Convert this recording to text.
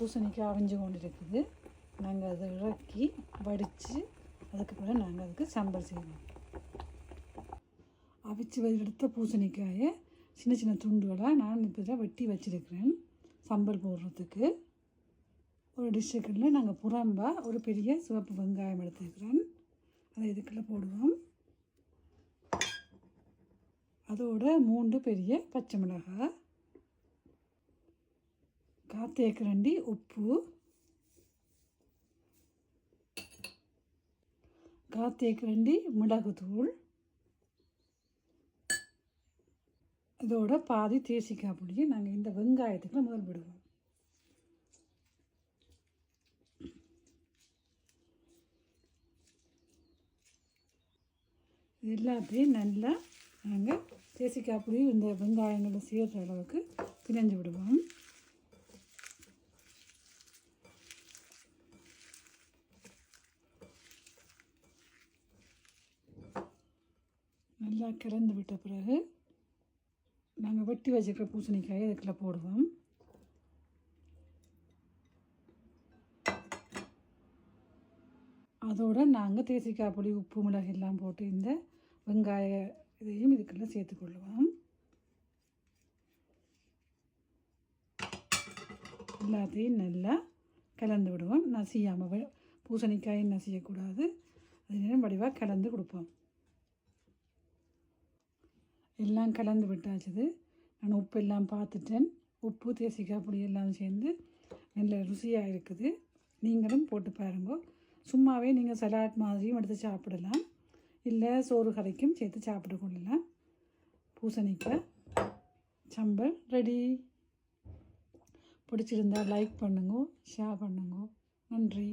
பூசணிக்காய் அவிஞ்சு கொண்டு இருக்குது. நாங்கள் அதை இறக்கி வடித்து அதுக்கு பிறகு நாங்கள் அதுக்கு சம்பல் செய்வோம். அவிச்சு எடுத்த பூசணிக்காயை சின்ன சின்ன துண்டுகளாக நான் இப்போ வெட்டி வச்சுருக்கிறேன் சம்பல் போடுறதுக்கு. ஒரு டிஷ்ஷுக்குள்ள நாங்கள் புறம்பாக ஒரு பெரிய சிவப்பு வெங்காயம் எடுத்துக்கிறேன். அதை இதுக்குள்ளே போடுவோம். அதோட 3 பெரிய பச்சை மிளகாய், 1/4 தேக்கரண்டி உப்பு, 1/4 தேக்கரண்டி மிளகுத்தூள், இதோட பாதி தேசிக்காய் பொடியை நாங்கள் இந்த வெங்காயத்துக்குள்ள முதல் விடுவோம். இது எல்லாத்தையும் நல்லா நாங்கள் தேசிக்காய் பொடி இந்த வெங்காயங்களை சேர்கிற அளவுக்கு பிணைஞ்சு விடுவோம். நல்லா கலந்து விட்ட பிறகு நாங்கள் வெட்டி வச்சுக்கிற பூசணிக்காயை இதுக்குள்ள போடுவோம். அதோடு நாங்கள் தேசிக்காய் பொடி உப்பு மிளகு எல்லாம் போட்டு இந்த வெங்காய இதையும் இதுக்குள்ள சேர்த்துக்கொள்ளுவோம். எல்லாத்தையும் நல்லா கலந்து விடுவோம். நசியாமல் பூசணிக்காயும் நசியக்கூடாது. அது வடிவாக கலந்து கொடுப்போம். எல்லாம் கலந்து விட்டாச்சுது. நான் உப்பு எல்லாம் பார்த்துட்டேன். உப்பு தேசிக்காய் பொடி எல்லாம் சேர்ந்து நல்ல ருசியாக இருக்குது. நீங்களும் போட்டு பாருங்க. சும்மாவே நீங்கள் சலாட் மாதிரியும் எடுத்து சாப்பிடலாம், இல்லை சோறு கறிக்கும் சேர்த்து சாப்பிட்டு கொள்ளலாம். பூசணிக்காய் சம்பல் ரெடி. பிடிச்சிருந்தால் லைக் பண்ணுங்க, ஷேர் பண்ணுங்க. நன்றி.